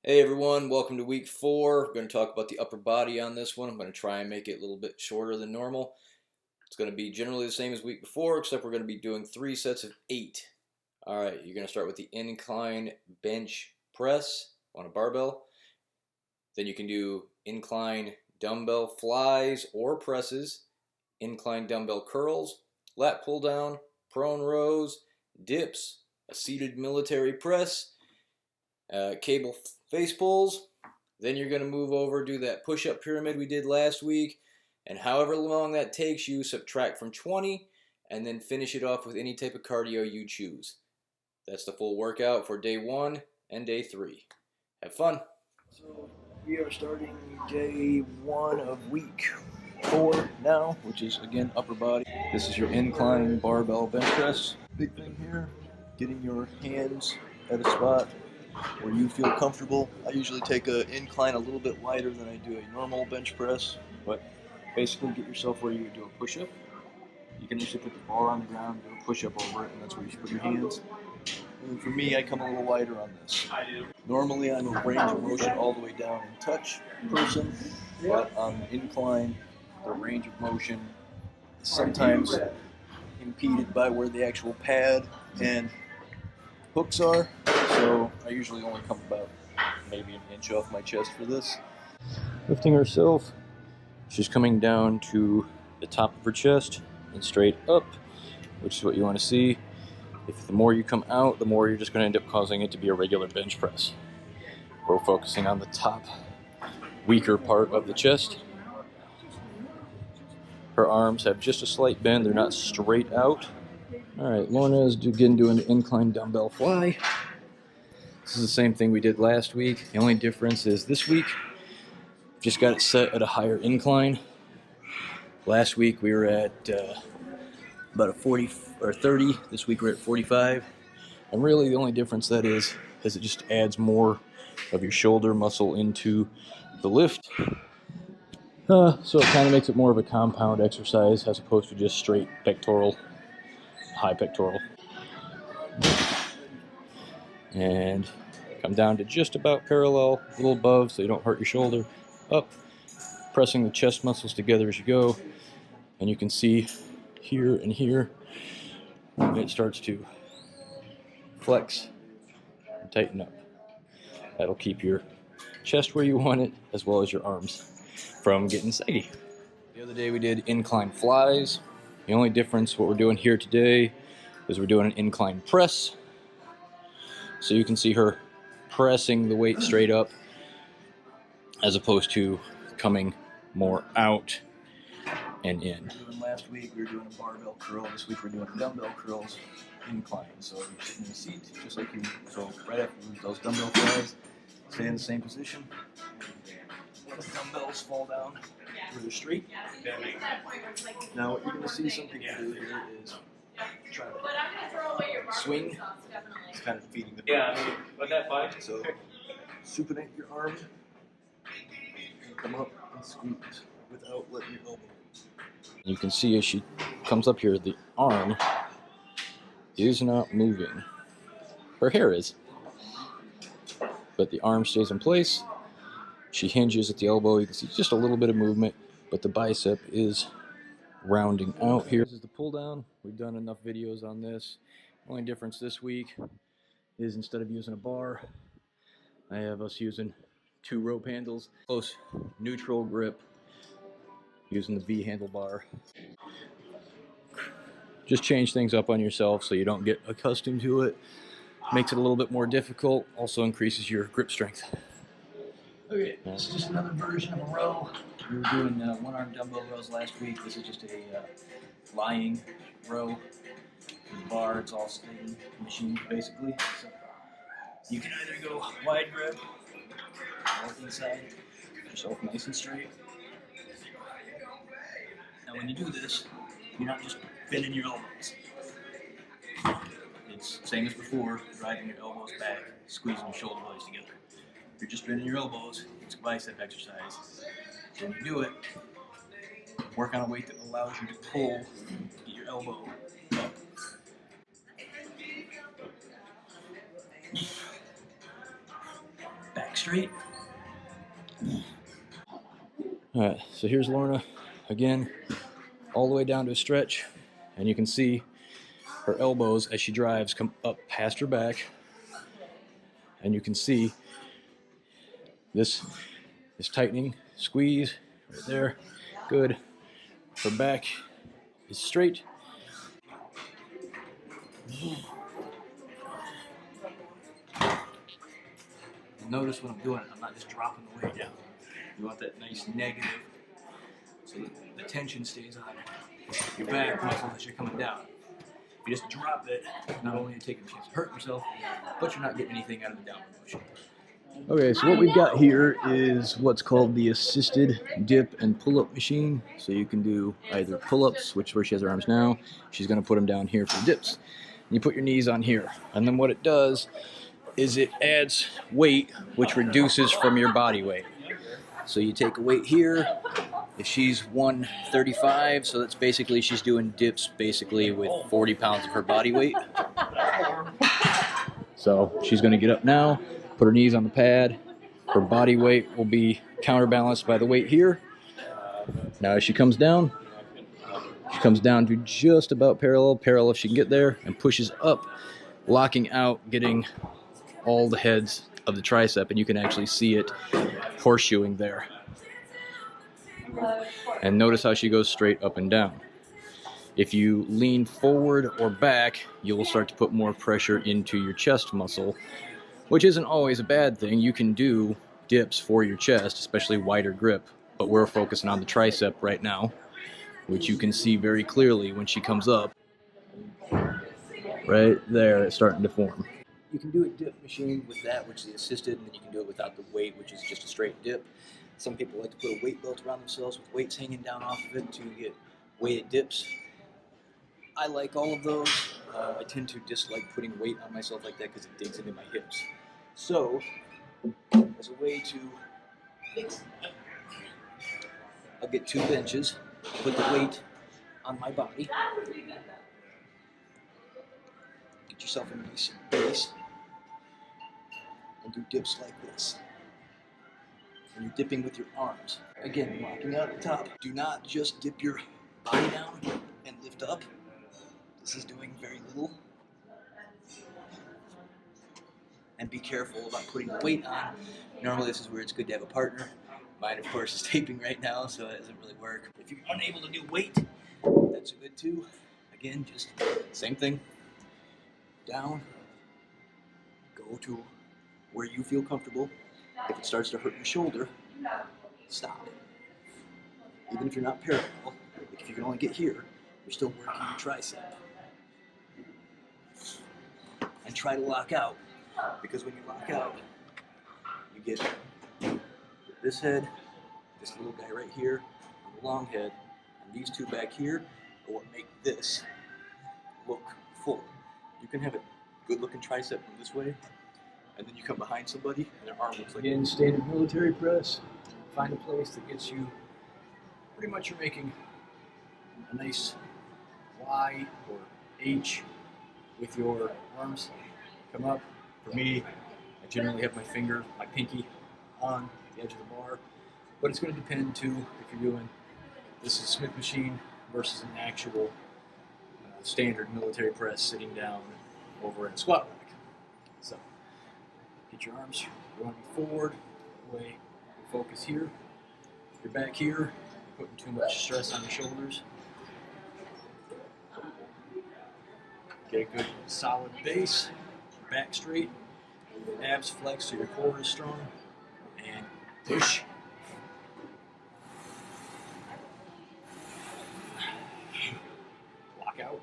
Hey everyone, welcome to week 4. We're going to talk about the upper body on this one. I'm going to try and make it a little bit shorter than normal. It's going to be generally the same as week before, except we're going to be doing 3 sets of 8. Alright, you're going to start with the incline bench press on a barbell. Then you can do incline dumbbell flies or presses, incline dumbbell curls, lat pull down, prone rows, dips, a seated military press, cable face pulls. Then you're going to move over, do that push-up pyramid we did last week, and however long that takes you, subtract from 20, and then finish it off with any type of cardio you choose. That's the full workout for day 1 and day 3. Have fun. So we are starting day 1 of week 4 now, which is again upper body. This is your incline barbell bench press. Big thing here, getting your hands at a spot where you feel comfortable. I usually take an incline a little bit wider than I do a normal bench press, but basically get yourself where you would do a push-up. You can actually put the bar on the ground, do a push-up over it, and that's where you should put your hands. And for me, I come a little wider on this. Normally, I'm a range of motion all the way down and touch person, but on incline, the range of motion is sometimes impeded by where the actual pad and hooks are. So I usually only come about maybe an inch off my chest for this. Lifting herself, she's coming down to the top of her chest and straight up, which is what you want to see. If the more you come out, the more you're just going to end up causing it to be a regular bench press. We're focusing on the top, weaker part of the chest. Her arms have just a slight bend, they're not straight out. Alright, Lorna is again doing the incline dumbbell fly. This is the same thing we did last week. The only difference is this week, just got it set at a higher incline. Last week we were at about a 40 or 30. This week we're at 45. And really the only difference that is it just adds more of your shoulder muscle into the lift. So it kind of makes it more of a compound exercise as opposed to just straight pectoral, high pectoral. And come down to just about parallel, a little above so you don't hurt your shoulder. Up, pressing the chest muscles together as you go. And you can see here and here, it starts to flex and tighten up. That'll keep your chest where you want it, as well as your arms from getting saggy. The other day we did incline flies. The only difference, what we're doing here today, is we're doing an incline press. So you can see her pressing the weight straight up, as opposed to coming more out and in. Last week we were doing a barbell curl. This week we're doing dumbbell curls incline. So you're sitting in a seat, just like you. So right after those dumbbell flies, stay in the same position. Let the dumbbells fall down really straight. Now what you're going to see some people do here is try to swing. It's kind of feeding the purpose. So supinate your arm and come up and squeeze without letting your elbow. You can see as she comes up here, the arm is not moving. Her hair is, but the arm stays in place. She hinges at the elbow. You can see just a little bit of movement, but the bicep is rounding out here. This is the pull down. We've done enough videos on this. Only difference this week is instead of using a bar, I have us using 2 rope handles. Close neutral grip using the V handlebar. Just change things up on yourself so you don't get accustomed to it. Makes it a little bit more difficult. Also increases your grip strength. Okay, this is just another version of a row. We were doing one-arm dumbbell rows last week. This is just a lying row. With the bar, it's all staying machined basically. So you can either go wide grip or inside. Get yourself nice and straight. Now when you do this, you're not just bending your elbows. It's same as before, driving your elbows back, squeezing your shoulder blades together. If you're just bending your elbows, it's a bicep exercise. So when you do it, work on a weight that allows you to pull, get your elbow up. Back straight. All right, so here's Lorna again, all the way down to a stretch, and you can see her elbows as she drives come up past her back, and you can see this is tightening, squeeze right there, good. Her back is straight. And notice what I'm doing, I'm not just dropping the weight down. You want that nice negative so that the tension stays on your back muscle as you're coming down. If you just drop it, not only are you taking a chance of hurting yourself, but you're not getting anything out of the downward motion. Okay, so what we've got here is what's called the assisted dip and pull-up machine. So you can do either pull-ups, which is where she has her arms now. She's going to put them down here for dips. You put your knees on here. And then what it does is it adds weight, which reduces from your body weight. So you take a weight here. If she's 135, so that's basically she's doing dips basically with 40 pounds of her body weight. So she's going to get up now, put her knees on the pad. Her body weight will be counterbalanced by the weight here. Now as she comes down to just about parallel if she can get there, and pushes up, locking out, getting all the heads of the tricep, and you can actually see it horseshoeing there. And notice how she goes straight up and down. If you lean forward or back, you will start to put more pressure into your chest muscle, which isn't always a bad thing. You can do dips for your chest, especially wider grip, but we're focusing on the tricep right now, which you can see very clearly when she comes up. Right there, it's starting to form. You can do a dip machine with that, which is the assisted, and then you can do it without the weight, which is just a straight dip. Some people like to put a weight belt around themselves with weights hanging down off of it to get weighted dips. I like all of those. I tend to dislike putting weight on myself like that because it digs into my hips. So, as a way to, I'll get 2 benches, put the weight on my body, get yourself a nice base, and do dips like this. And you're dipping with your arms. Again, locking out at the top. Do not just dip your body down and lift up. This is doing very little. And be careful about putting the weight on. Normally this is where it's good to have a partner. Mine, of course, is taping right now, so it doesn't really work. If you're unable to do weight, that's good too. Again, just same thing. Down. Go to where you feel comfortable. If it starts to hurt your shoulder, stop. Even if you're not parallel, like if you can only get here, you're still working your tricep. And try to lock out, because when you lock out, you get this head, this little guy right here, and the long head, and these 2 back here are what make this look full. You can have a good looking tricep from this way, and then you come behind somebody and their arm looks like in standard military press. Find a place that gets you, pretty much you're making a nice Y or H with your arms. Come up. For me, I generally have my pinky on the edge of the bar, but it's going to depend too if you're doing, this is a Smith machine versus an actual standard military press sitting down over in squat rack. So, get your arms, you want to be forward, way, focus here. If you're back here, you're putting too much stress on your shoulders. Get a good solid base, back straight, abs flex so your core is strong, and push. Lock out.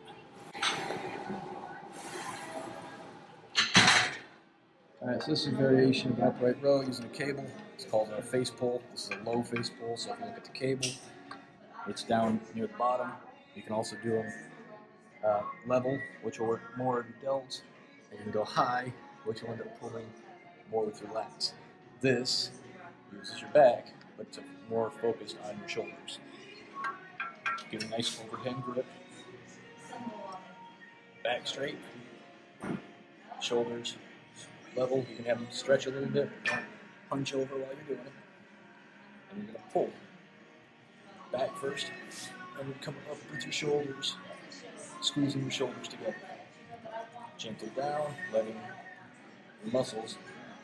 Alright, so this is a variation of upright row using a cable. It's called a face pull. This is a low face pull, so if you look at the cable, it's down near the bottom. You can also do them level, which will work more in the delts, and you can go high, which will end up pulling more with your lats. This uses your back, but it's more focused on your shoulders. Get a nice overhand grip, back straight, shoulders level. You can have them stretch a little bit, hunch over while you're doing it. And you're going to pull. Back first. And you come up with your shoulders, squeezing your shoulders together. Gently down, letting your muscles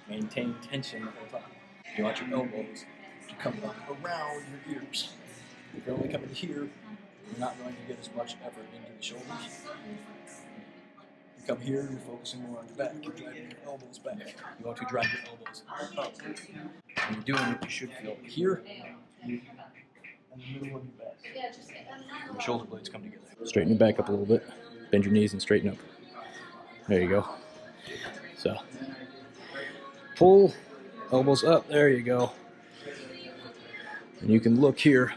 maintain tension the whole time. You want your elbows to come up around your ears. If you're only coming here, you're not going to get as much effort into the shoulders. You come here, you're focusing more on your back. You're driving your elbows back. You want to drive your elbows up. When you're doing it, you should feel here and the middle of your back. Your shoulder blades come together. Straighten your back up a little bit. Bend your knees and straighten up. There you go. So, pull, elbows up. There you go. And you can look here.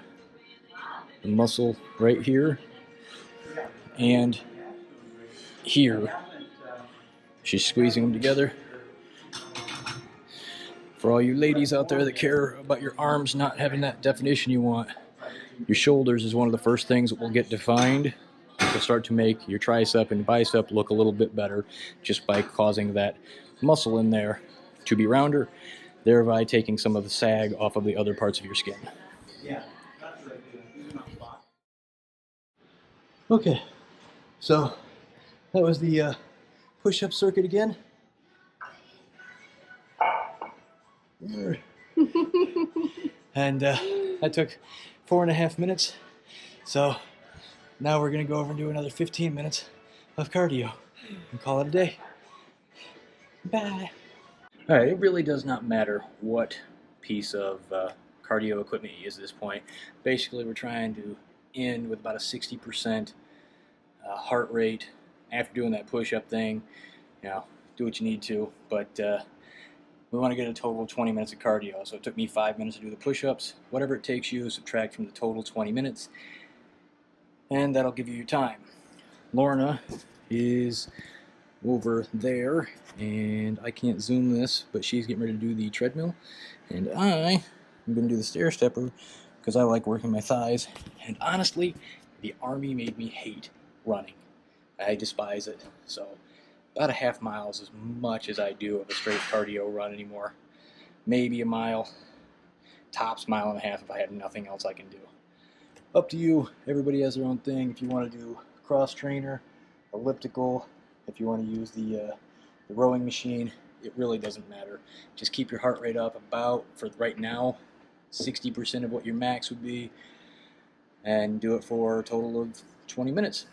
The muscle right here and here. She's squeezing them together. For all you ladies out there that care about your arms not having that definition you want, your shoulders is one of the first things that will get defined. You'll start to make your tricep and bicep look a little bit better just by causing that muscle in there to be rounder, thereby taking some of the sag off of the other parts of your skin. Okay, so that was the push-up circuit again. And that took 4.5 minutes. So now we're gonna go over and do another 15 minutes of cardio and call it a day. Bye. All right, it really does not matter what piece of cardio equipment you use at this point. Basically, we're trying to end with about a 60% heart rate. After doing that push-up thing, you know, do what you need to, but we want to get a total of 20 minutes of cardio. So it took me 5 minutes to do the push-ups. Whatever it takes you, subtract from the total 20 minutes, and that'll give you your time. Lorna is over there, and I can't zoom this, but she's getting ready to do the treadmill, and I am going to do the stair stepper because I like working my thighs. And honestly, the Army made me hate running. I despise it. So about a half mile is as much as I do of a straight cardio run anymore. Maybe a mile, tops mile and a half if I have nothing else I can do. Up to you. Everybody has their own thing. If you want to do cross trainer, elliptical, if you want to use the rowing machine, it really doesn't matter. Just keep your heart rate up about, for right now, 60% of what your max would be, and do it for a total of 20 minutes.